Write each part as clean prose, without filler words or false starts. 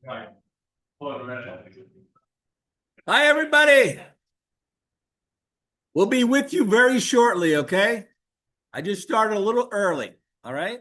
Hi, everybody. We'll be with you very shortly, okay? I just started a little early, all right?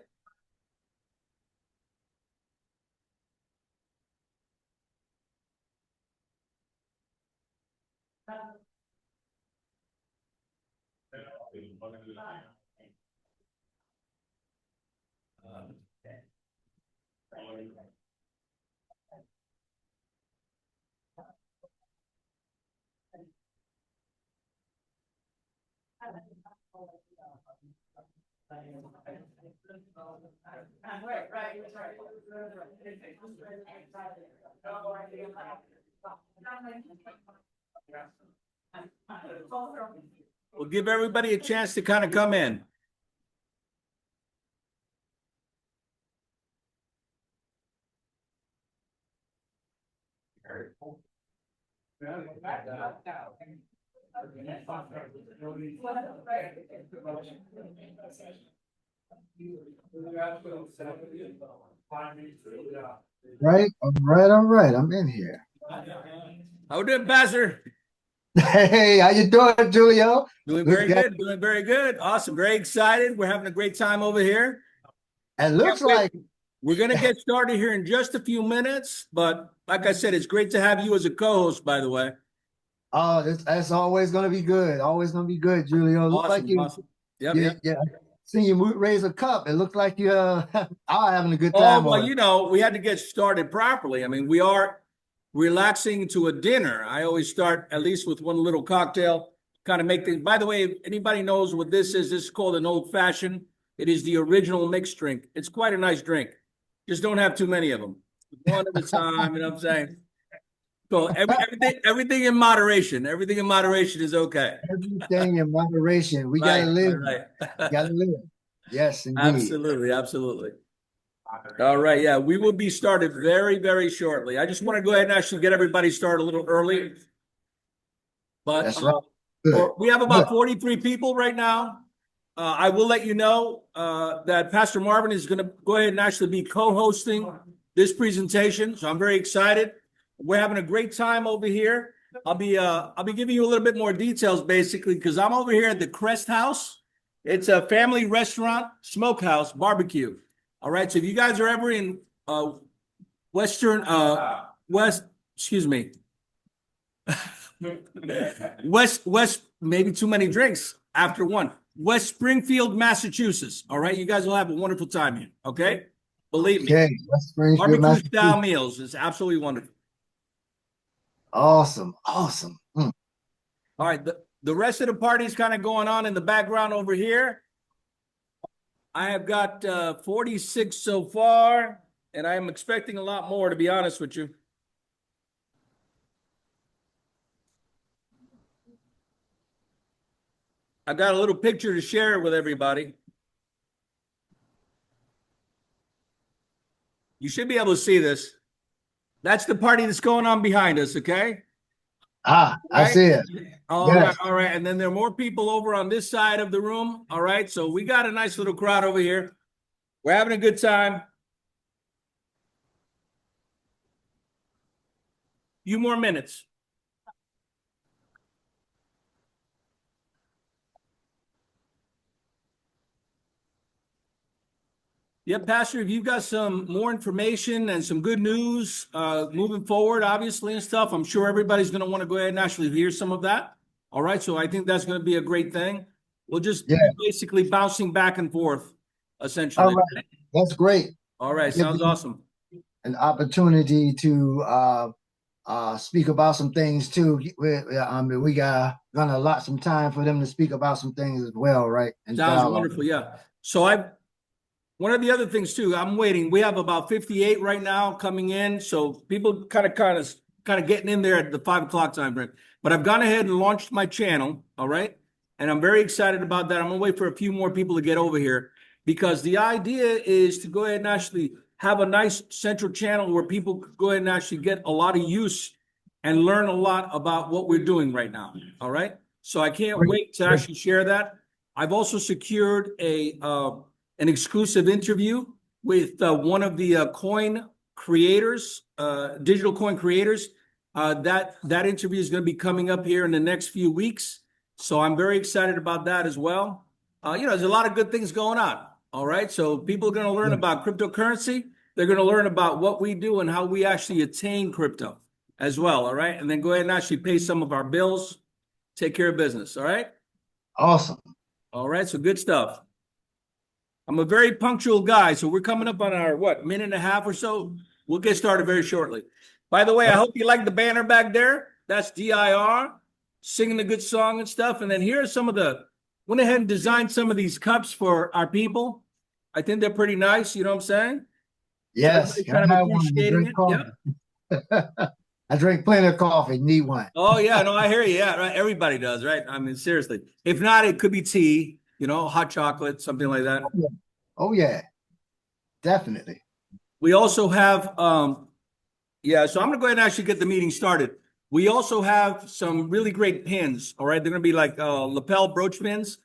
We'll give everybody a chance to kind of come in. Right, all right. I'm in here. How we doing, Pastor? Hey, how you doing, Julio? Doing very good. Doing very good. Awesome. Very excited. We're having a great time over here. It looks like We're going to get started here in just a few minutes, but like I said, it's great to have you as a co-host, by the way. that's always going to be good. Always going to be good, Julio. Look like you. Awesome. Yep, yep. Yeah. See you raise a cup. It looked like you are having a good Oh, time. well, you know, we had to get started properly. I mean, we are relaxing to a dinner. I always start at least with one little cocktail, kind of make things. By the way, if anybody knows what this is called an old fashioned. It is the original mixed drink. It's quite a nice drink. Just don't have too many of them. One at a time, you know what I'm saying? So everything in moderation. Everything in moderation is okay. Everything in moderation. We gotta live. Right. Gotta live. Yes, indeed. Absolutely. All right, yeah, we will be started very, very shortly. I just want to go ahead and actually get everybody started a little early. But that's right. Good. we have about 43 people right now. I will let you know that Pastor Marvin is going to go ahead and actually be co-hosting this presentation. So I'm very excited. We're having a great time over here. I'll be giving you a little bit more details basically because I'm over here at the Crest House. It's a family restaurant, smokehouse, barbecue. All right. So if you guys are ever in West, maybe too many drinks after one. West Springfield, Massachusetts. All right, you guys will have a wonderful time here. Okay, believe me. Okay, West Springfield, Barbecue style meals is absolutely wonderful. Awesome. All right, the rest of the party is kind of going on in the background over here. I have got 46 so far, and I am expecting a lot more, to be honest with you. I got a little picture to share with everybody. You should be able to see this. That's the party that's going on behind us, okay? right? I see it. All right. And then there are more people over on this side of the room. All right. So we got a nice little crowd over here. We're having a good time. Few more minutes. Yeah, Pastor, if you've got some more information and some good news moving forward, obviously, and stuff, I'm sure everybody's going to want to go ahead and actually hear some of that. All right. So I think that's going to be a great thing. We'll just be basically bouncing back and forth, essentially. All right. That's great. All right. Sounds awesome. An opportunity to speak about some things too. We gonna allot some time for them to speak about some things as well, right? And sounds wonderful. Yeah. So one of the other things too, I'm waiting. We have about 58 right now coming in. So people kind of getting in there at the 5 o'clock time frame. But I've gone ahead and launched my channel. All right. And I'm very excited about that. I'm gonna wait for a few more people to get over here because the idea is to go ahead and actually have a nice central channel where people could go ahead and actually get a lot of use and learn a lot about what we're doing right now. All right. So I can't wait to actually share that. I've also secured an exclusive interview with one of the coin creators, digital coin creators. That interview is going to be coming up here in the next few weeks. So I'm very excited about that as well. There's a lot of good things going on. All right. So people are going to learn about cryptocurrency. They're going to learn about what we do and how we actually attain crypto as well. All right. And then go ahead and actually pay some of our bills, take care of business. All right. Awesome. All right. So good stuff. I'm a very punctual guy. So we're coming up on our, minute and a half or so. We'll get started very shortly. By the way, I hope you like the banner back there. That's DIR singing a good song and stuff. And then here are some of went ahead and designed some of these cups for our people. I think they're pretty nice. You know what I'm saying? Yes. So kind of appreciating it. Yeah. I drink plenty of coffee. Need one. Oh yeah, no, I hear you. Yeah, right. Everybody does, right? I mean, seriously. If not, it could be tea. Hot chocolate, something like that. Oh yeah, definitely. We also have, so I'm gonna go ahead and actually get the meeting started. We also have some really great pins. All right, they're gonna be like lapel brooch pins,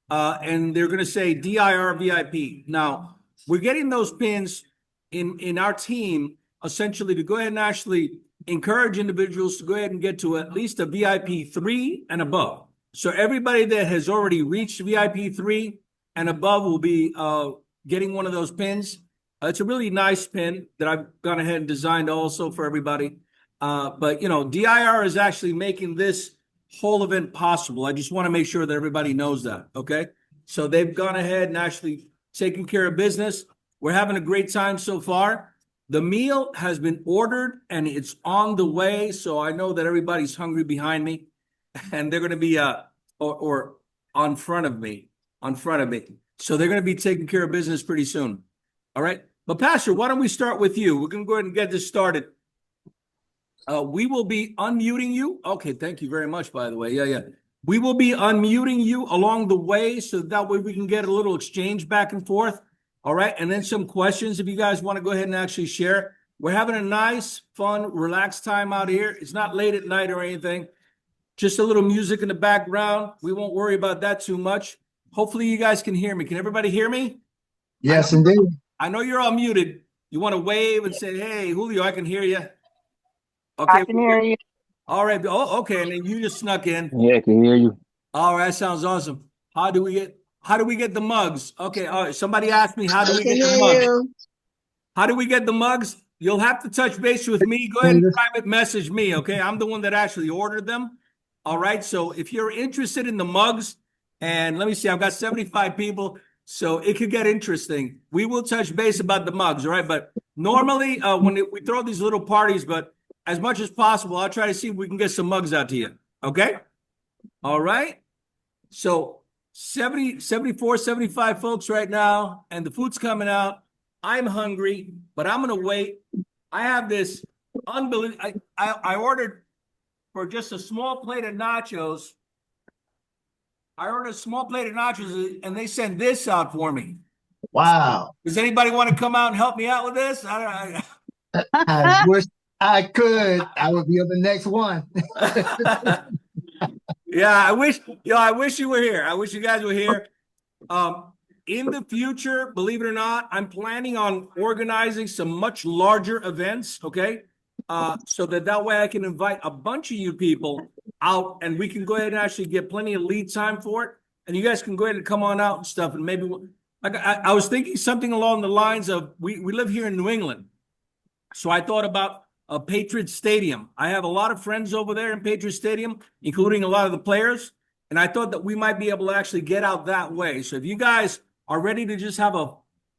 and they're gonna say DIR VIP. Now we're getting those pins in our team essentially to go ahead and actually encourage individuals to go ahead and get to at least a VIP 3 and above. So everybody that has already reached VIP 3 and above will be getting one of those pins. It's a really nice pin that I've gone ahead and designed also for everybody. But DIR is actually making this whole event possible. I just want to make sure that everybody knows that. Okay. So they've gone ahead and actually taken care of business. We're having a great time so far. The meal has been ordered and it's on the way. So I know that everybody's hungry behind me. And they're going to be or on front of me. So they're going to be taking care of business pretty soon. All right. But Pastor, why don't we start with you? We're going to go ahead and get this started. We will be unmuting you. Okay, thank you very much, by the way. Yeah. We will be unmuting you along the way so that way we can get a little exchange back and forth. All right. And then some questions if you guys want to go ahead and actually share. We're having a nice, fun, relaxed time out here. It's not late at night or anything. Just a little music in the background. We won't worry about that too much. Hopefully you guys can hear me. Can everybody hear me? Yes, indeed. I know you're all muted. You want to wave and say, hey, Julio, I can hear you. Okay. I can hear you. All right. Oh, okay. And then you just snuck in. Yeah, I can hear you. All right. Sounds awesome. How do we get the mugs? Okay. All right. Somebody asked me, how do we get the mugs? How do we get the mugs? You'll have to touch base with me. Go ahead and private message me. Okay. I'm the one that actually ordered them. All right. So if you're interested in the mugs, and let me see, I've got 75 people. So it could get interesting. We will touch base about the mugs. All right. But normally we throw these little parties, but as much as possible, I'll try to see if we can get some mugs out to you. Okay. All right. So 70, 74, 75 folks right now, and the food's coming out. I'm hungry, but I'm going to wait. I have this unbelievable, I ordered for just a small plate of nachos. I ordered a small plate of nachos and they sent this out for me. Wow. Does anybody want to come out and help me out with this? I wish I could. I would be on the next one. Yeah, I wish you were here. I wish you guys were here. In the future, believe it or not, I'm planning on organizing some much larger events, okay? So that way I can invite a bunch of you people out and we can go ahead and actually get plenty of lead time for it. And you guys can go ahead and come on out and stuff. And maybe, I was thinking something along the lines of, we live here in New England. So I thought about a Patriot Stadium. I have a lot of friends over there in Patriot Stadium, including a lot of the players. And I thought that we might be able to actually get out that way. So if you guys are ready to just have a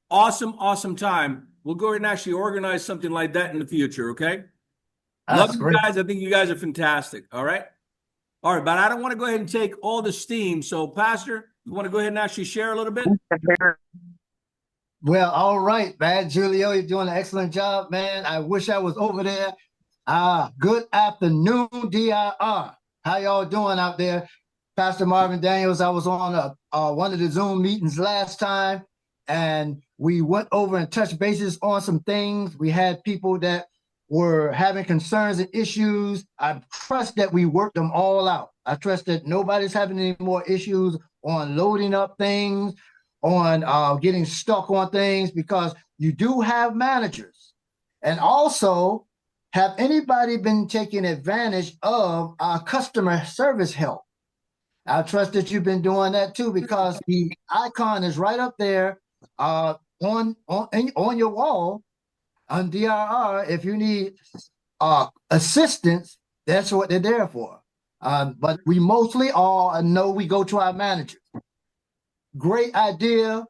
awesome time, we'll go ahead and actually organize something like that in the future, okay? Love you guys. I think you guys are fantastic, all right? All right, but I don't want to go ahead and take all the steam. So, Pastor, you want to go ahead and actually share a little bit? Well, all right, man. Julio, you're doing an excellent job, man. I wish I was over there. Good afternoon, DIR. How y'all doing out there? Pastor Marvin Daniels, I was on one of the Zoom meetings last time, and we went over and touched bases on some things. We had people that were having concerns and issues. I trust that we worked them all out. I trust that nobody's having any more issues on loading up things, on getting stuck on things, because you do have managers. And also, have anybody been taking advantage of our customer service help? I trust that you've been doing that too, because the icon is right up there on your wall on DIR. If you need assistance, that's what they're there for. But we mostly all know we go to our managers. Great idea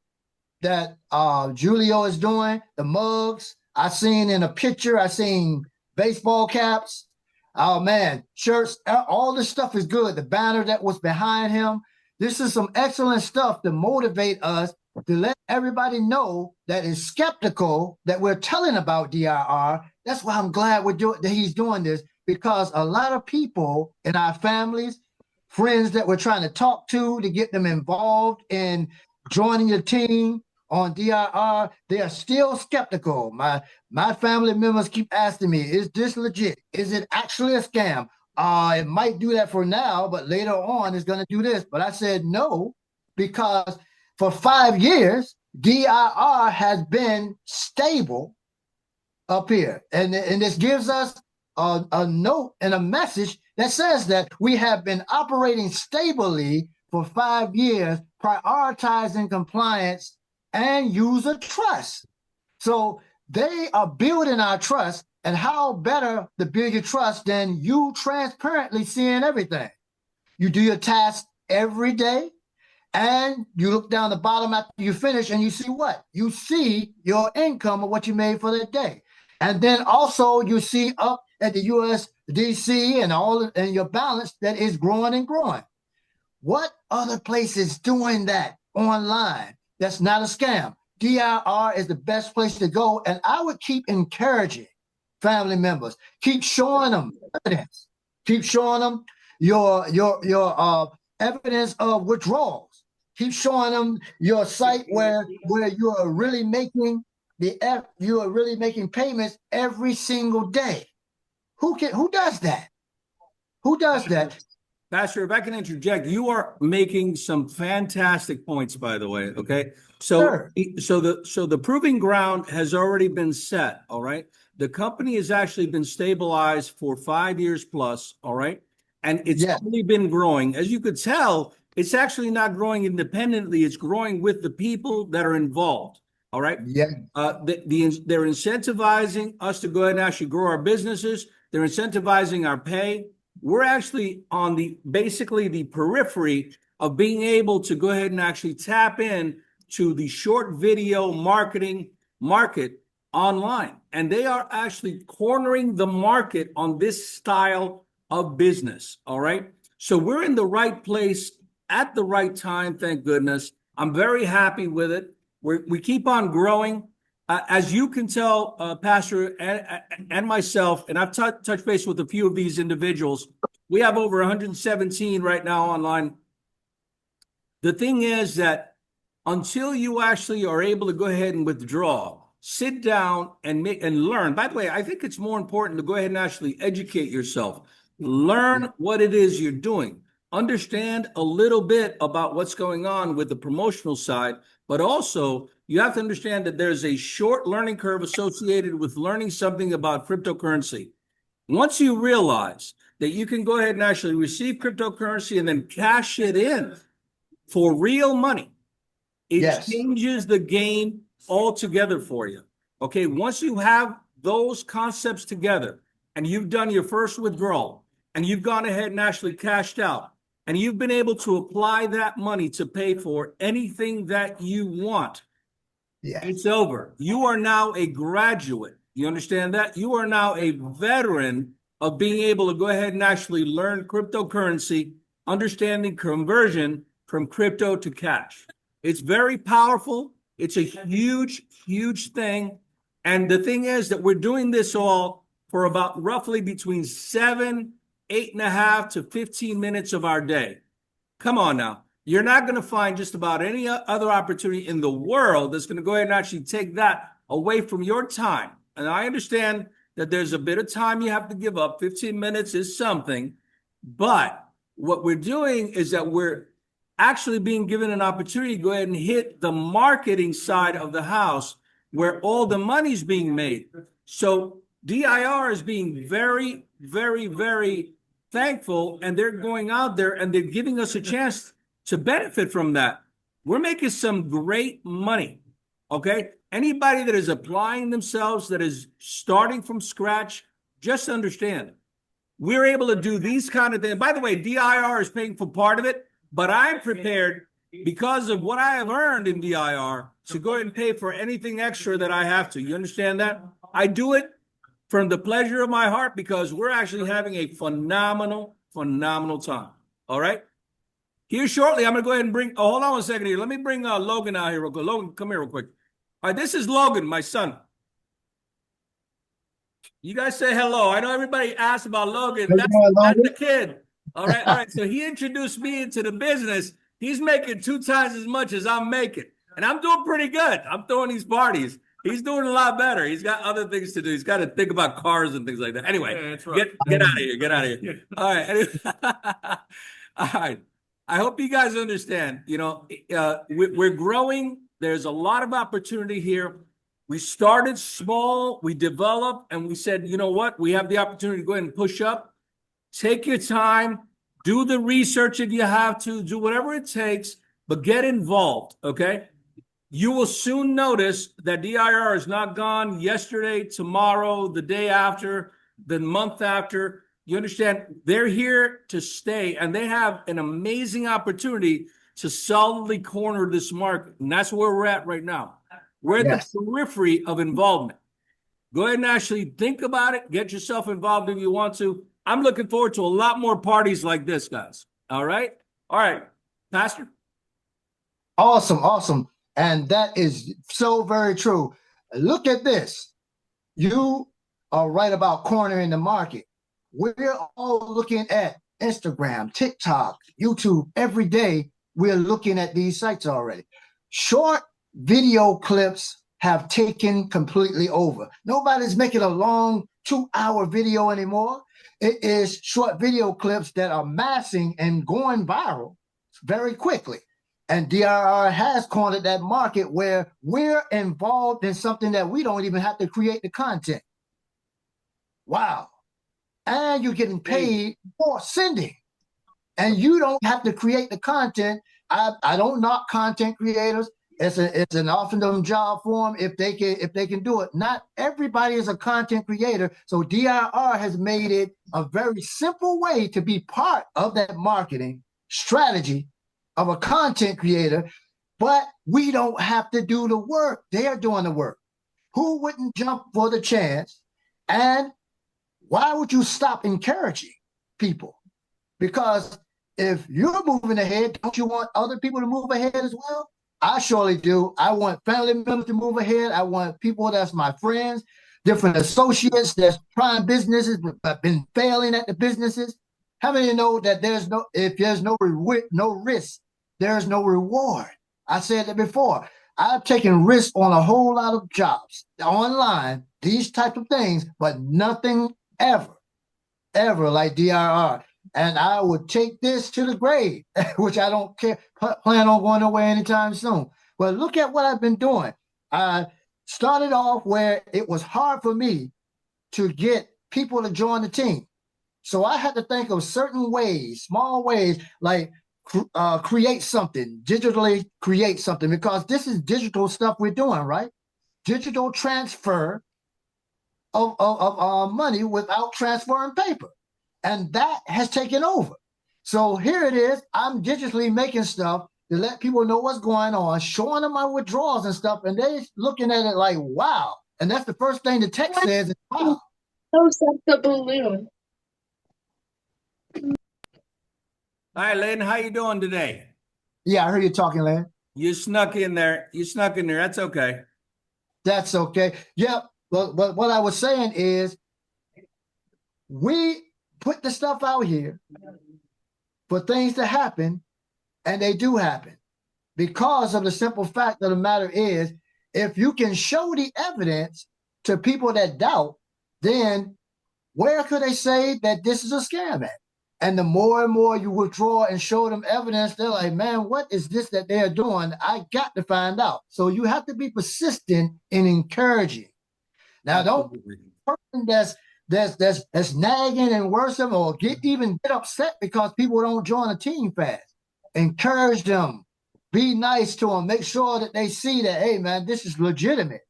that Julio is doing. The mugs I seen in a picture. I seen baseball caps. Oh man, shirts. All this stuff is good. The banner that was behind him. This is some excellent stuff to motivate us to let everybody know that is skeptical that we're telling about DIR. That's why I'm glad that he's doing this, because a lot of people in our families, friends that we're trying to talk to get them involved in joining the team on DIR, they are still skeptical. My family members keep asking me, is this legit? Is it actually a scam? It might do that for now, but later on it's going to do this. But I said no, because for 5 years, DIR has been stable up here. And this gives us a note and a message that says that we have been operating stably for 5 years, prioritizing compliance and user trust. So they are building our trust. And how better to build your trust than you transparently seeing everything? You do your task every day, and you look down the bottom after you finish, and you see what? You see your income of what you made for that day. And then also you see up at the USDC and your balance that is growing and growing. What other place is doing that online? That's not a scam. DIR is the best place to go. And I would keep encouraging family members, keep showing them evidence, keep showing them your evidence of withdrawals, keep showing them your site where you are really making payments every single day. Who does that? Who does that? Pastor, if I can interject, you are making some fantastic points, by the way. Okay. So, Sure. so the proving ground has already been set. All right. The company has actually been stabilized for 5 years plus. All right. And it's only been growing. As you could tell, it's actually not growing independently. It's growing with the people that are involved. All right. Yeah. They're incentivizing us to go ahead and actually grow our businesses. They're incentivizing our pay. We're actually on basically the periphery of being able to go ahead and actually tap in to the short video market online. And they are actually cornering the market on this style of business. All right. So we're in the right place at the right time. Thank goodness. I'm very happy with it. We keep on growing. As you can tell, Pastor and myself, and I've touched base with a few of these individuals, we have over 117 right now online. The thing is that until you actually are able to go ahead and withdraw, sit down and learn. By the way, I think it's more important to go ahead and actually educate yourself. Learn what it is you're doing. Understand a little bit about what's going on with the promotional side, but also you have to understand that there's a short learning curve associated with learning something about cryptocurrency. Once you realize that you can go ahead and actually receive cryptocurrency and then cash it in for real money, it changes the game altogether for you. Okay, once you have those concepts together and you've done your first withdrawal and you've gone ahead and actually cashed out and you've been able to apply that money to pay for anything that you want, it's over. You are now a graduate. You understand that? You are now a veteran of being able to go ahead and actually learn cryptocurrency, understanding conversion from crypto to cash. It's very powerful. It's a huge, huge thing. And the thing is that we're doing this all for about roughly between 8.5 to 15 minutes of our day. Come on now. You're not going to find just about any other opportunity in the world that's going to go ahead and actually take that away from your time. And I understand that there's a bit of time you have to give up. 15 minutes is something. But what we're doing is that we're actually being given an opportunity to go ahead and hit the marketing side of the house where all the money's being made. So DIR is being very, very, very thankful, and they're going out there and they're giving us a chance to benefit from that. We're making some great money. Okay. Anybody that is applying themselves, that is starting from scratch, just understand we're able to do these kind of things. By the way, DIR is paying for part of it, but I'm prepared because of what I have earned in DIR to go ahead and pay for anything extra that I have to. You understand that? I do it from the pleasure of my heart because we're actually having a phenomenal, phenomenal time. All right. Here shortly, I'm going to go ahead and bring, oh, hold on a second here. Let me bring Logan out here real quick. Logan, come here real quick. All right, this is Logan, my son. You guys say hello. I know everybody asks about Logan. That's the kid. All right, all right. So he introduced me into the business. He's making 2 times as much as I'm making. And I'm doing pretty good. I'm throwing these parties. He's doing a lot better. He's got other things to do. He's got to think about cars and things like that. Anyway, right. get out of here. Get out of here. All right. Anyway, all right. I hope you guys understand. You know, we're growing. There's a lot of opportunity here. We started small, we developed, and we said, you know what? We have the opportunity to go ahead and push up. Take your time, do the research if you have to, do whatever it takes, but get involved, okay? You will soon notice that DIR is not gone yesterday, tomorrow, the day after, the month after. You understand? They're here to stay, and they have an amazing opportunity to solidly corner this market, and that's where we're at right now. We're at the periphery of involvement. Go ahead and actually think about it. Get yourself involved if you want to. I'm looking forward to a lot more parties like this, guys. All right? All right. Pastor? Awesome, awesome. And that is so very true. Look at this. You are right about cornering the market. We're all looking at Instagram, TikTok, YouTube. Every day, we're looking at these sites already. Short video clips have taken completely over. Nobody's making a long 2-hour video anymore. It is short video clips that are massing and going viral very quickly. And DIR has cornered that market where we're involved in something that we don't even have to create the content. Wow. And you're getting paid for sending. And you don't have to create the content. I don't knock content creators. It's an awesome job for them if they can do it. Not everybody is a content creator, so DIR has made it a very simple way to be part of that marketing strategy of a content creator. But we don't have to do the work; they are doing the work. Who wouldn't jump for the chance? And why would you stop encouraging people? Because if you're moving ahead, don't you want other people to move ahead as well? I surely do. I want family members to move ahead. I want people that's my friends, different associates that's trying businesses but have been failing at the businesses. How many know that if there's no risk, there's no reward? I said that before. I've taken risks on a whole lot of jobs online, these type of things, but nothing ever like DIR. And I would take this to the grave, which I don't plan on going away anytime soon. But look at what I've been doing. I started off where it was hard for me to get people to join the team. So I had to think of certain ways, small ways, like create something, digitally create something, because this is digital stuff we're doing, right? Digital transfer of money without transferring paper. And that has taken over. So here it is. I'm digitally making stuff to let people know what's going on, showing them my withdrawals and stuff. And they're looking at it like, wow. And that's the first thing the text says is, wow. Close up the balloon. Hi, Lynn. How you doing today? Yeah, I heard you talking, Lynn. You snuck in there. That's okay. That's okay. Yep. But what I was saying is we put the stuff out here for things to happen, and they do happen because of the simple fact of the matter is, if you can show the evidence to people that doubt, then where could they say that this is a scam at? And the more and more you withdraw and show them evidence, they're like, man, what is this that they're doing? I got to find out. So you have to be persistent in encouraging. Now, don't Absolutely. person that's nagging and worrisome or get upset because people don't join a team fast. Encourage them. Be nice to them. Make sure that they see that, hey man, this is legitimate.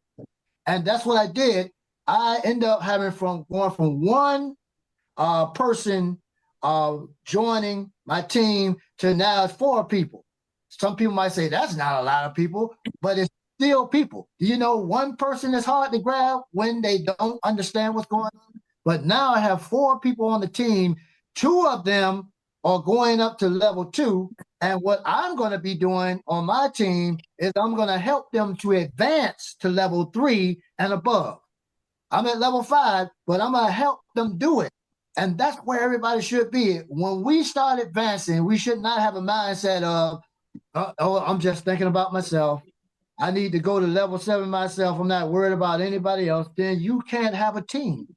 And that's what I did. I end up having going from one person joining my team to now it's 4 people. Some people might say that's not a lot of people, but it's still people. You know, one person is hard to grab when they don't understand what's going on. But now I have 4 people on the team. 2 of them are going up to level 2. And what I'm going to be doing on my team is I'm going to help them to advance to level 3 and above. I'm at level 5, but I'm going to help them do it. And that's where everybody should be. When we start advancing, we should not have a mindset of, oh, I'm just thinking about myself. I need to go to level 7 myself. I'm not worried about anybody else. Then you can't have a team.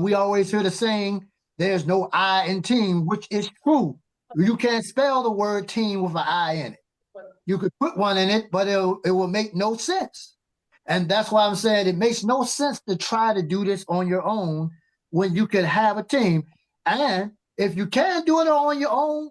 We always hear the saying, there's no I in team, which is true. You can't spell the word team with an I in it. You could put one in it, but it will make no sense. And that's why I'm saying it makes no sense to try to do this on your own when you can have a team. And if you can do it on your own,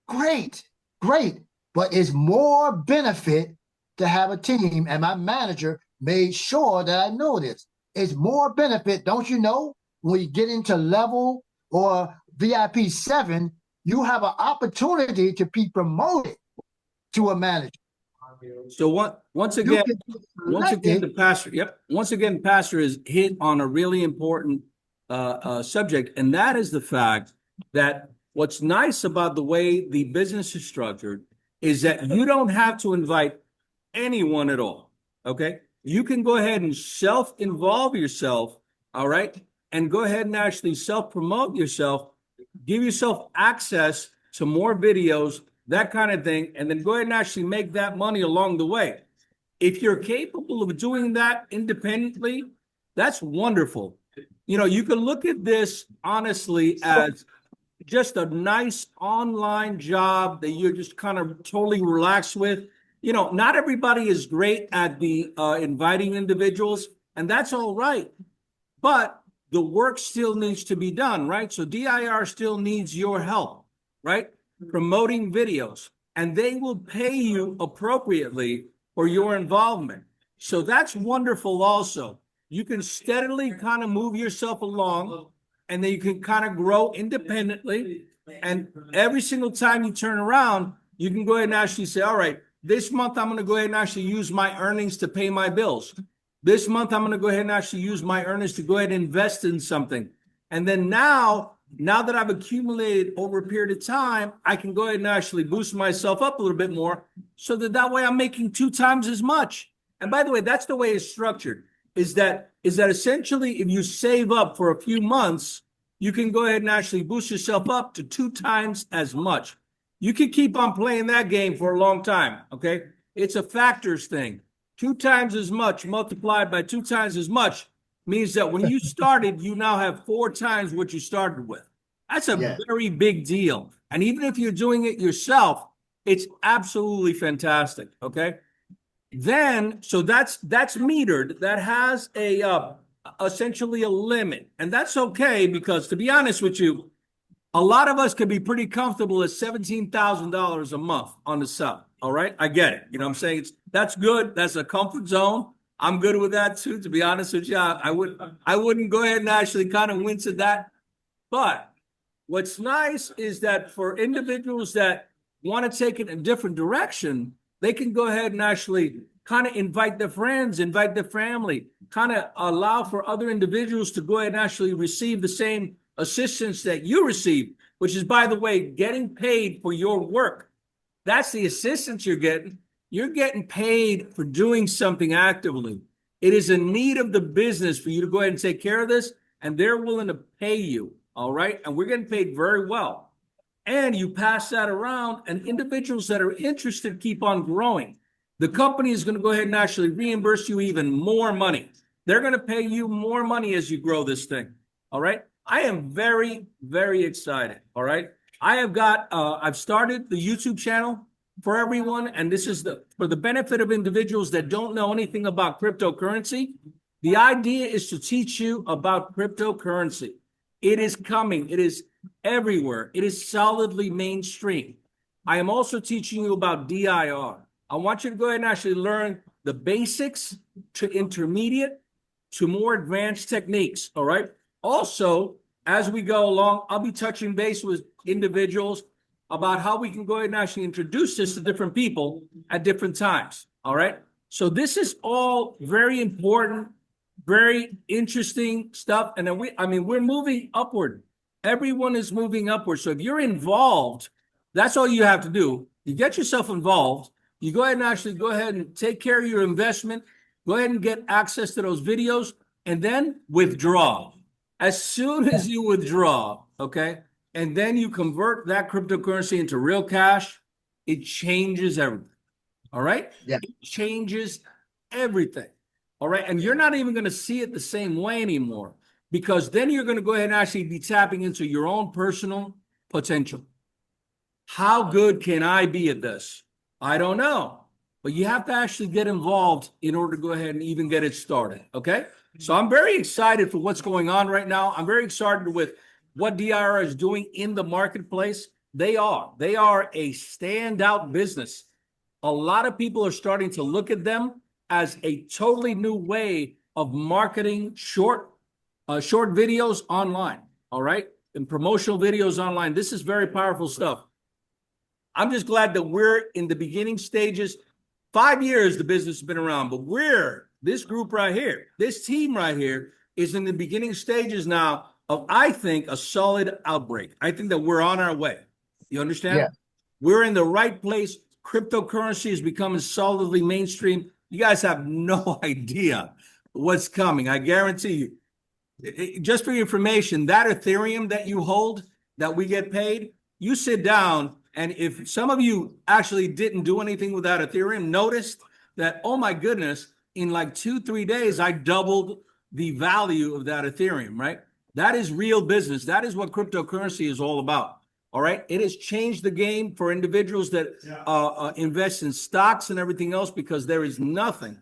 great. But it's more benefit to have a team. And my manager made sure that I know this. It's more benefit, don't you know? When you get into level or VIP 7, you have an opportunity to be promoted to a manager. So once again, the pastor, once again, pastor has hit on a really important subject, and that is the fact that what's nice about the way the business is structured is that you don't have to invite anyone at all. Okay, you can go ahead and self-involve yourself, all right, and go ahead and actually self-promote yourself, give yourself access to more videos, that kind of thing, and then go ahead and actually make that money along the way. If you're capable of doing that independently, that's wonderful. You know, you can look at this honestly as just a nice online job that you're just kind of totally relaxed with. You know, not everybody is great at the inviting individuals, and that's all right. But the work still needs to be done, right? So DIR still needs your help, right? Promoting videos, and they will pay you appropriately for your involvement. So that's wonderful also. You can steadily kind of move yourself along, and then you can kind of grow independently. And every single time you turn around, you can go ahead and actually say, all right, this month I'm going to go ahead and actually use my earnings to pay my bills. This month I'm going to go ahead and actually use my earnings to go ahead and invest in something. And then now that I've accumulated over a period of time, I can go ahead and actually boost myself up a little bit more so that way I'm making 2 times as much. And by the way, that's the way it's structured, is that essentially if you save up for a few months, you can go ahead and actually boost yourself up to 2 times as much. You can keep on playing that game for a long time, okay? It's a factors thing. 2 times as much multiplied by 2 times as much means that when you started, you now have 4 times what you started with. That's a very big deal. And even if you're doing it yourself, it's absolutely fantastic, okay? Then, so that's metered. That has a essentially a limit. And that's okay because, to be honest with you, a lot of us could be pretty comfortable at $17,000 a month on the sub. All right, I get it. You know what I'm saying? That's good. That's a comfort zone. I'm good with that too. To be honest with you, I wouldn't go ahead and actually kind of wince at that. But what's nice is that for individuals that want to take it in a different direction, they can go ahead and actually kind of invite their friends, invite their family, kind of allow for other individuals to go ahead and actually receive the same assistance that you receive, which is, by the way, getting paid for your work. That's the assistance you're getting. You're getting paid for doing something actively. It is a need of the business for you to go ahead and take care of this, and they're willing to pay you, all right? And we're getting paid very well. And you pass that around, and individuals that are interested keep on growing. The company is going to go ahead and actually reimburse you even more money. They're going to pay you more money as you grow this thing, all right? I am very, very excited, all right? I've started the YouTube channel for everyone, and this is for the benefit of individuals that don't know anything about cryptocurrency. The idea is to teach you about cryptocurrency. It is coming. It is everywhere. It is solidly mainstream. I am also teaching you about DIR. I want you to go ahead and actually learn the basics to intermediate to more advanced techniques. All right. Also, as we go along, I'll be touching base with individuals about how we can go ahead and actually introduce this to different people at different times. All right. So this is all very important, very interesting stuff. And then we're moving upward. Everyone is moving upward. So if you're involved, that's all you have to do. You get yourself involved. You go ahead and actually go ahead and take care of your investment. Go ahead and get access to those videos and then withdraw. As soon as you withdraw, okay, and then you convert that cryptocurrency into real cash, it changes everything. All right? Yeah. It changes everything. All right. And you're not even going to see it the same way anymore, because then you're going to go ahead and actually be tapping into your own personal potential. How good can I be at this? I don't know. But you have to actually get involved in order to go ahead and even get it started. Okay. So I'm very excited for what's going on right now. I'm very excited with what DIR is doing in the marketplace. They are a standout business. A lot of people are starting to look at them as a totally new way of marketing short videos online. All right. And promotional videos online. This is very powerful stuff. I'm just glad that we're in the beginning stages. 5 years the business has been around, but this group right here, this team right here is in the beginning stages now of, I think, a solid outbreak. I think that we're on our way. You understand? Yeah. We're in the right place. Cryptocurrency is becoming solidly mainstream. You guys have no idea what's coming. I guarantee you. Just for your information, that Ethereum that you hold, that we get paid, you sit down, and if some of you actually didn't do anything with that Ethereum, noticed that, oh my goodness, in like 2-3 days, I doubled the value of that Ethereum, right? That is real business. That is what cryptocurrency is all about. All right. It has changed the game for individuals that invest in stocks and everything else, because there is nothing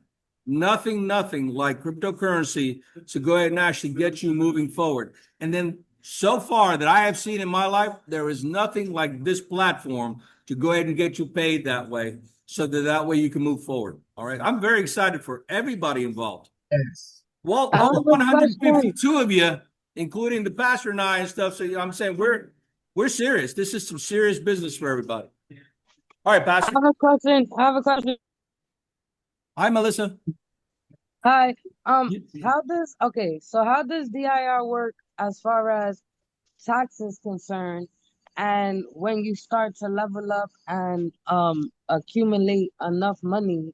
like cryptocurrency to go ahead and actually get you moving forward. And then so far that I have seen in my life, there is nothing like this platform to go ahead and get you paid that way, so that way you can move forward. All right. I'm very excited for everybody involved. Yes. Well, I have all a question. 152 of you, including the pastor and I and stuff. So I'm saying we're serious. This is some serious business for everybody. All right, I Pastor. have a question. Hi, Melissa. Hi. You- How does DIR work as far as taxes concerned, and when you start to level up and accumulate enough money?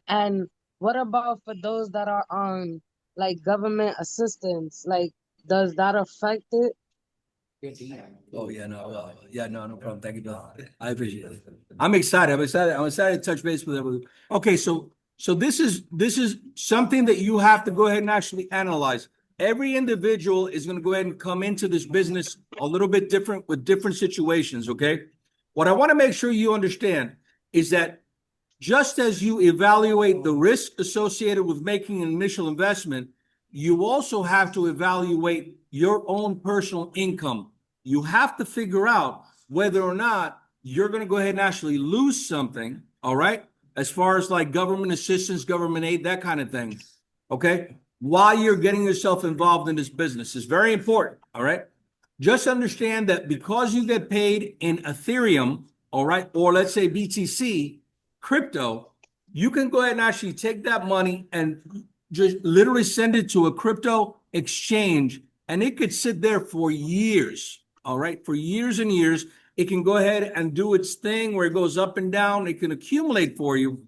And what about for those that are on like government assistance? Like, does that affect it? Oh yeah, no problem. Thank you, Bill. I appreciate it. I'm excited. I'm excited to touch base with everyone. Okay, so this is something that you have to go ahead and actually analyze. Every individual is going to go ahead and come into this business a little bit different with different situations. Okay, what I want to make sure you understand is that just as you evaluate the risk associated with making an initial investment, you also have to evaluate your own personal income. You have to figure out whether or not you're going to go ahead and actually lose something, all right? As far as like government assistance, government aid, that kind of thing, okay? While you're getting yourself involved in this business is very important, all right? Just understand that because you get paid in Ethereum, all right, or let's say BTC, crypto, you can go ahead and actually take that money and just literally send it to a crypto exchange, and it could sit there for years. All right. For years and years, it can go ahead and do its thing where it goes up and down. It can accumulate for you.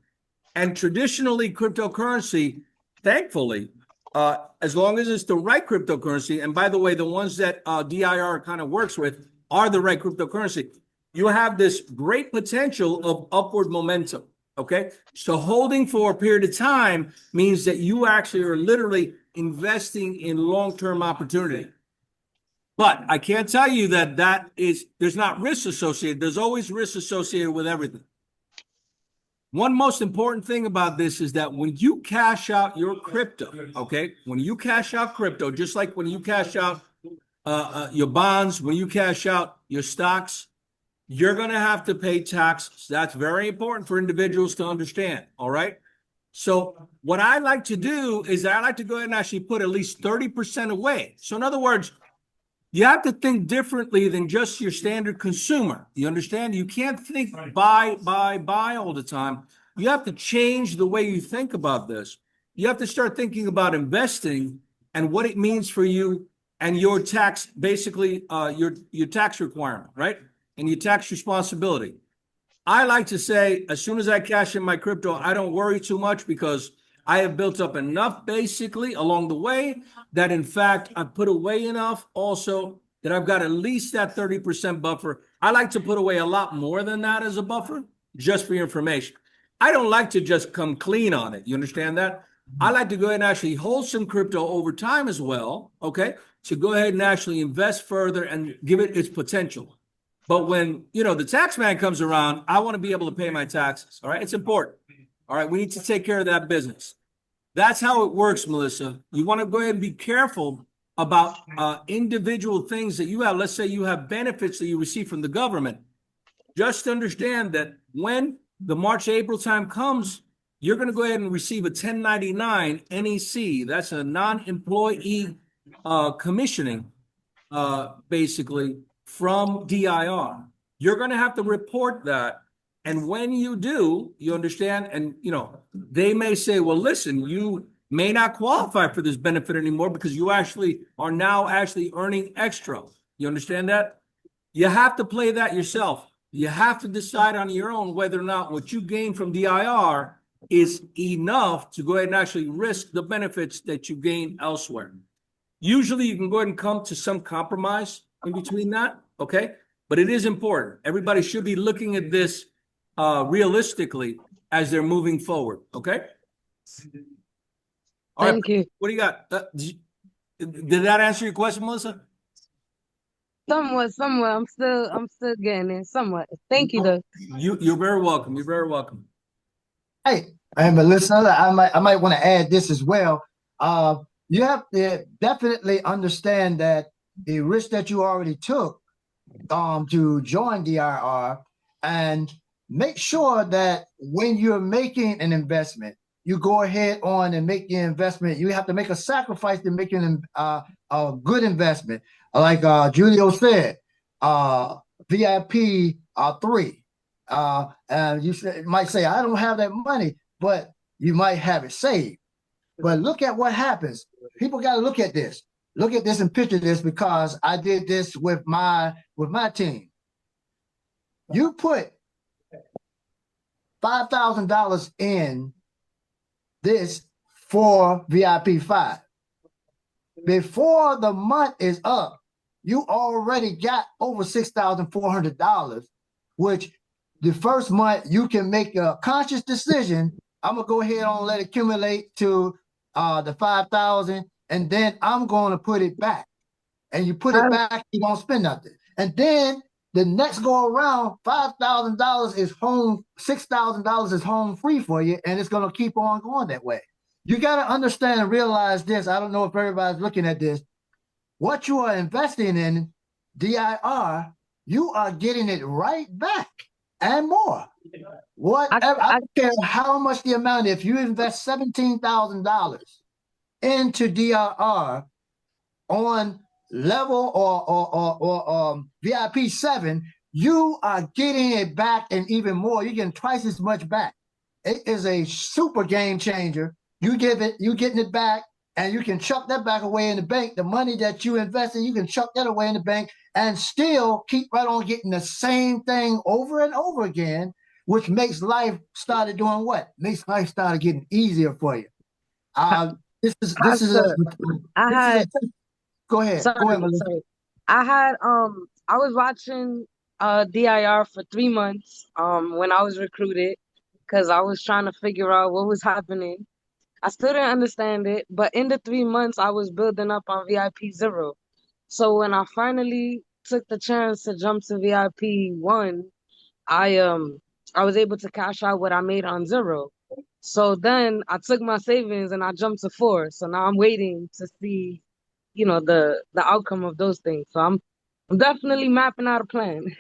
And traditionally, cryptocurrency, thankfully, as long as it's the right cryptocurrency, and by the way, the ones that DIR kind of works with are the right cryptocurrency, you have this great potential of upward momentum. Okay. So holding for a period of time means that you actually are literally investing in long-term opportunity. But I can't tell you that there's not risk associated. There's always risk associated with everything. One most important thing about this is that when you cash out your crypto, okay, when you cash out crypto, just like when you cash out your bonds, when you cash out your stocks, you're going to have to pay taxes. That's very important for individuals to understand. All right. So what I like to do is I like to go ahead and actually put at least 30% away. So in other words, you have to think differently than just your standard consumer. You understand? You can't think buy all the time. You have to change the way you think about this. You have to start thinking about investing and what it means for you and your tax, basically your tax requirement, right? And your tax responsibility. I like to say, as soon as I cash in my crypto, I don't worry too much because I have built up enough basically along the way that in fact I put away enough also that I've got at least that 30% buffer. I like to put away a lot more than that as a buffer, just for your information. I don't like to just come clean on it. You understand that? I like to go ahead and actually hold some crypto over time as well, okay? To go ahead and actually invest further and give it its potential. But when, the tax man comes around, I want to be able to pay my taxes. All right. It's important. All right. We need to take care of that business. That's how it works, Melissa. You want to go ahead and be careful about individual things that you have. Let's say you have benefits that you receive from the government. Just understand that when the March, April time comes, you're going to go ahead and receive a 1099 NEC. That's a non-employee commissioning, basically, from DIR. You're going to have to report that. And when you do, you understand, and they may say, well, listen, you may not qualify for this benefit anymore because you actually are now actually earning extra. You understand that? You have to play that yourself. You have to decide on your own whether or not what you gain from DIR is enough to go ahead and actually risk the benefits that you gain elsewhere. Usually you can go ahead and come to some compromise in between that, okay? But it is important. Everybody should be looking at this realistically as they're moving forward, okay? All right, Thank you. what do you got? Did that answer your question, Melissa? Somewhat. I'm still getting it. Somewhat. Thank you, though. You're very welcome. You're very welcome. Hey, and Melissa, I might want to add this as well. You have to definitely understand that the risk that you already took to join DIR, and make sure that when you're making an investment, you go ahead on and make your investment. You have to make a sacrifice to make a good investment. Like Julio said, VIP 3. And you might say, I don't have that money, but you might have it saved. But look at what happens. People got to look at this. Look at this and picture this, because I did this with my team. You put $5,000 in this for VIP 5. Before the month is up, you already got over $6,400, which the first month you can make a conscious decision. I'm gonna go ahead and let it accumulate to the 5,000, and then I'm going to put it back. And you put it back, you won't spend nothing. And then the next go around, $5,000 is home, $6,000 is home free for you, and it's going to keep on going that way. You got to understand and realize this. I don't know if everybody's looking at this. What you are investing in DIR, you are getting it right back and more. Whatever, I don't care how much the amount. If you invest $17,000 into DIR on level or VIP 7, you are getting it back and even more. You're getting twice as much back. It is a super game changer. You getting it back, and you can chuck that back away in the bank. The money that you invested, you can chuck that away in the bank and still keep right on getting the same thing over and over again, which makes life started doing what? Makes life started getting easier for you. Go ahead. Sorry. I was watching DIR for 3 months when I was recruited, because I was trying to figure out what was happening. I still didn't understand it, but in the 3 months I was building up on VIP 0. So when I finally took the chance to jump to VIP 1, I I was able to cash out what I made on zero. So then I took my savings and I jumped to 4. So now I'm waiting to see, the outcome of those things. So I'm definitely mapping out a plan.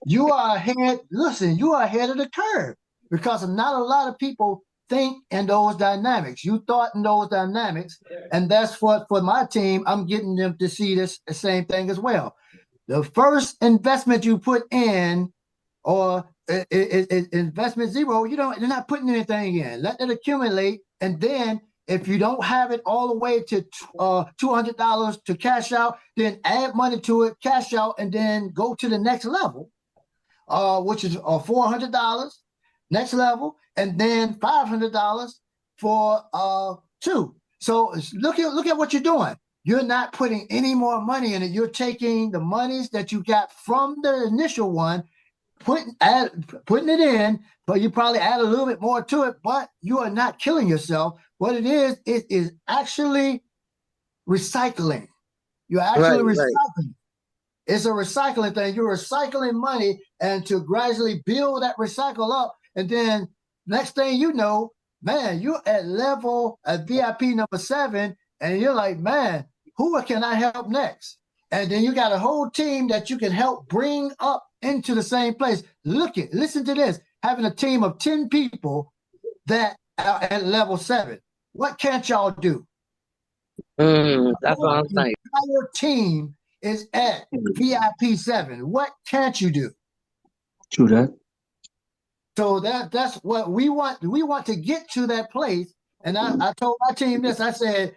You are ahead. Listen, you are ahead of the curve because not a lot of people think in those dynamics. You thought in those dynamics, and that's what for my team. I'm getting them to see this the same thing as well. The first investment you put in, or investment zero, you're not putting anything in. Let it accumulate, and then if you don't have it all the way to $200 to cash out, then add money to it, cash out, and then go to the next level, which is $400 next level, and then $500 for two. So look at what you're doing. You're not putting any more money in it. You're taking the monies that you got from the initial one, putting it in, but you probably add a little bit more to it, but you are not killing yourself. What it is actually recycling. You're actually recycling. It's a recycling thing. You're recycling money, and to gradually build that recycle up, and then next thing you know, man, you're at VIP number 7, and you're like, man, who can I help next? And then you got a whole team that you can help bring up into the same place. Listen to this: having a team of 10 people that are at level 7. What can't y'all do? That's what I'm saying. Entire team is at VIP 7. What can't you do? True that. So that's what we want. We want to get to that place. And I told my team this. I said,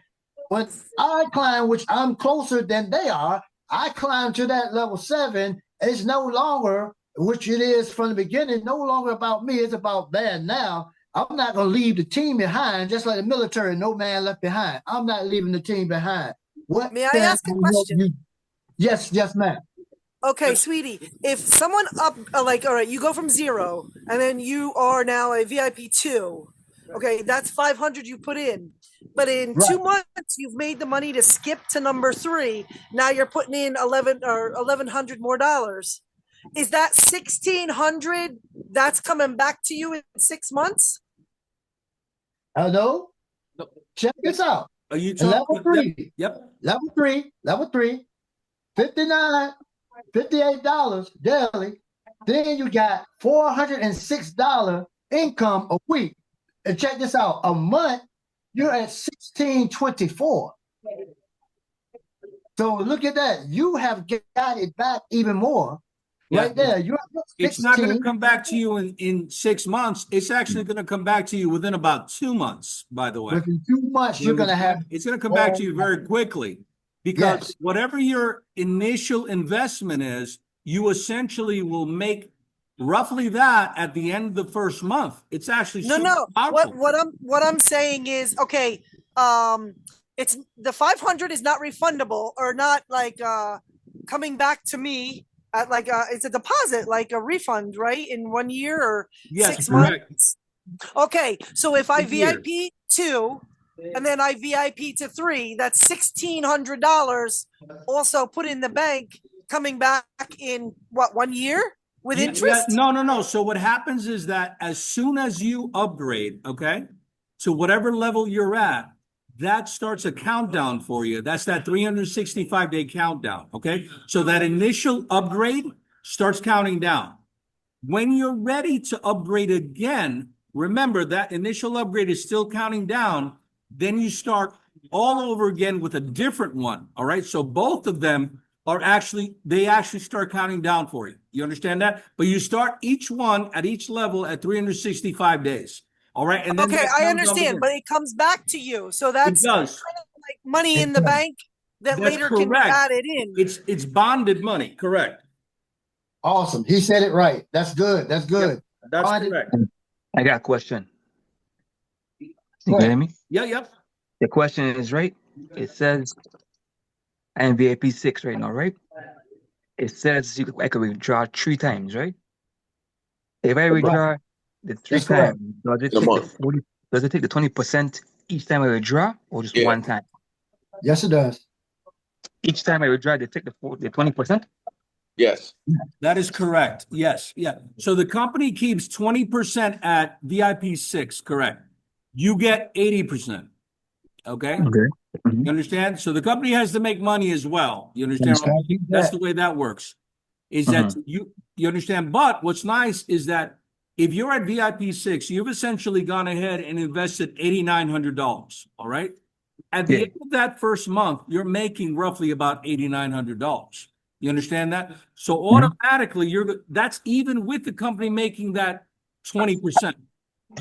when I climb, which I'm closer than they are, I climb to that level 7. It's no longer, which it is from the beginning, no longer about me. It's about man now. I'm not going to leave the team behind, just like the military, no man left behind. I'm not leaving the team behind. What May I ask a question? Yes, ma'am. Okay, sweetie, if someone all right, you go from 0 and then you are now a VIP 2. Okay, that's 500 you put in. But in 2 months, you've made the money to skip to number 3. Now you're putting in 1,100 more dollars. Is that 1,600 that's coming back to you in 6 months? Hello? Check this out. Are you talking? Level 3. Yep. Level 3. $58 daily. Then you got $406 income a week. And check this out: a month, you're at $1,624. So look at that. You have got it back even more. Right there. You're at It's not going to come back to you in 6 months. It's actually going to come back to you within about 2 months, by the way. Within 2 months, you're going to have. It's going to come back to you very quickly, because whatever your initial investment is, you essentially will make roughly that at the end of the first month. It's actually no. What I'm saying is, okay, it's the 500 is not refundable or not like coming back to me at it's a deposit, like a refund, right? In 1 year or 6 months. Okay, so if I VIP 2 and then I VIP to 3, that's $1,600 also put in the bank, coming back in 1 year with interest? No. So what happens is that as soon as you upgrade, okay, to whatever level you're at, that starts a countdown for you. That's that 365-day countdown, okay? So that initial upgrade starts counting down. When you're ready to upgrade again, remember that initial upgrade is still counting down. Then you start all over again with a different one, all right? So both of them they actually start counting down for you. You understand that? But you start each one at each level at 365 days. All right. And then okay, I understand, but it comes back to you. So that's it does. Kind of like money in the bank that later can be added in. It's bonded money, correct. Awesome. He said it right. That's good. That's good. Yep, that's correct. I got a question. You can hear me? Yep. The question is right. It says I am VIP 6 right now, right? It says I could withdraw 3 times, right? If I withdraw the 3 times, does it take the 20% each time I withdraw, or just one time? Yes, it does. Each time I withdraw, they take the 20%? Yes. That is correct. Yes, yeah. So the company keeps 20% at VIP 6, correct? You get 80%. Okay? Okay. You understand? So the company has to make money as well. You understand? That's right. That's the way that works. Is that you understand? But what's nice is that if you're at VIP 6, you've essentially gone ahead and invested $8,900. All right. At the Yeah. end of that first month, you're making roughly about $8,900. You understand that? So automatically, that's even with the company making that 20%.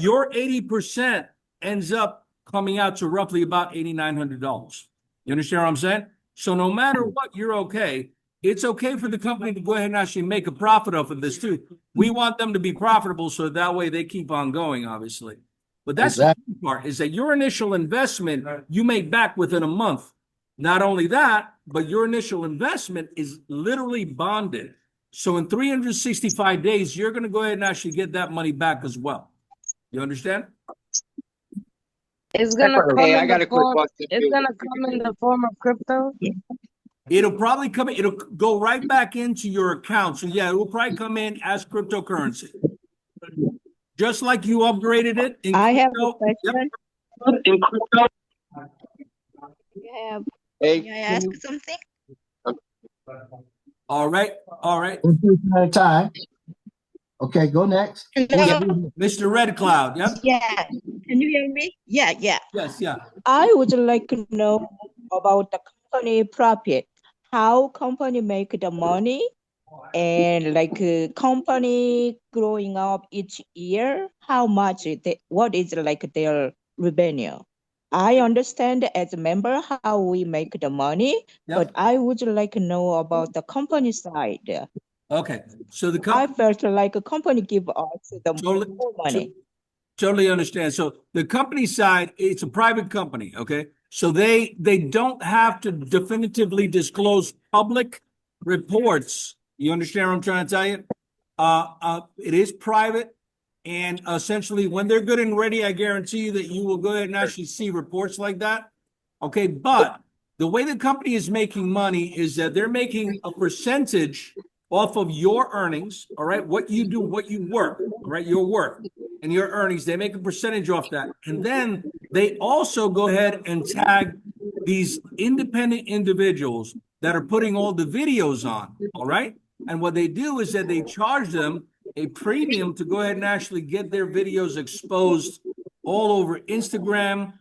Your 80% ends up coming out to roughly about $8,900. You understand what I'm saying? So no matter what, you're okay. It's okay for the company to go ahead and actually make a profit off of this too. We want them to be profitable so that way they keep on going, obviously. But that's the key part, is that your initial investment you make back within a month. Not only that, but your initial investment is literally bonded. So in 365 days, you're going to go ahead and actually get that money back as well. You understand? It's gonna come Hey, I in got the a quick form. question It's too. gonna come in the form of crypto. It'll probably come in, it'll go right back into your account. So yeah, it will probably come in as cryptocurrency. Just like you upgraded it in I have a crypto. question. Yep. In crypto. You have, Hey, may I ask something? All right. All right. At a time. Okay, go next. Yeah. Hello? Mr. Red Cloud. Yep. Yeah. Can you hear me? Yeah. Yes. Yeah. I would like to know about the company profit. How company make the money, and like company growing up each year, how much what is like their revenue? I understand as a member how we make the money, Yep. but I would like to know about the company side. Okay. So the I company felt like a company give us the totally, more money. totally understand. So the company side, it's a private company. Okay. So they don't have to definitively disclose public reports. You understand what I'm trying to tell you? It is private. And essentially, when they're good and ready, I guarantee you that you will go ahead and actually see reports like that. Okay, but the way the company is making money is that they're making a percentage off of your earnings, all right? What you do, what you work, all right? Your work and your earnings, they make a percentage off that. And then they also go ahead and tag these independent individuals that are putting all the videos on, all right? And what they do is that they charge them a premium to go ahead and actually get their videos exposed all over Instagram,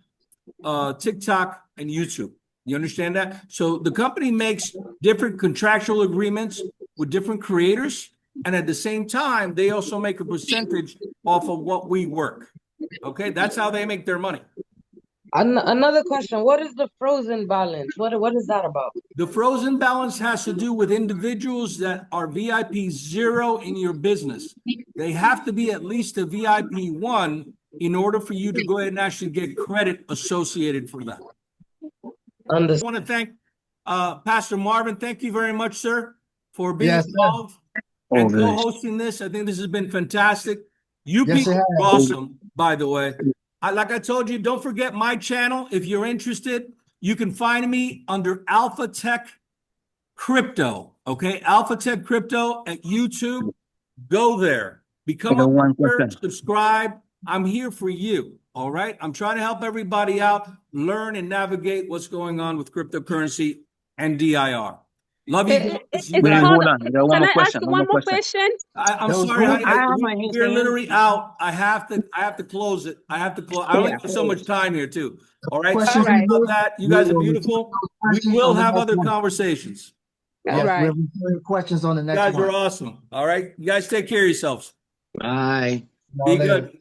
TikTok, and YouTube. You understand that? So the company makes different contractual agreements with different creators, and at the same time, they also make a percentage off of what we work. Okay, that's how they make their money. Another question: what is the frozen balance? What is that about? The frozen balance has to do with individuals that are VIP 0 in your business. They have to be at least a VIP 1 in order for you to go ahead and actually get credit associated for that. I want to thank Pastor Marvin. Thank you very much, sir, for being involved and co-hosting this. I think this has been fantastic. You people are awesome, by the way. Like I told you, don't forget my channel. If you're interested, you can find me under Alpha Tech Crypto. Okay, Alpha Tech Crypto at YouTube. Go there. Become a member, subscribe. I'm here for you. All right. I'm trying to help everybody out, learn and navigate what's going on with cryptocurrency and DIR. Love you guys. You guys. Hold on. I got one Can more I question. ask one more question? I'm sorry, honey. We're literally out. I have to close it. I have to close. I only have so much time here too. All right. Questions Sorry you about do? that. You guys are beautiful. We will have other conversations. conversations. Yes, Right. we'll be questions on the You next guys one. are awesome. All right. You guys take care of yourselves. bye. Be good.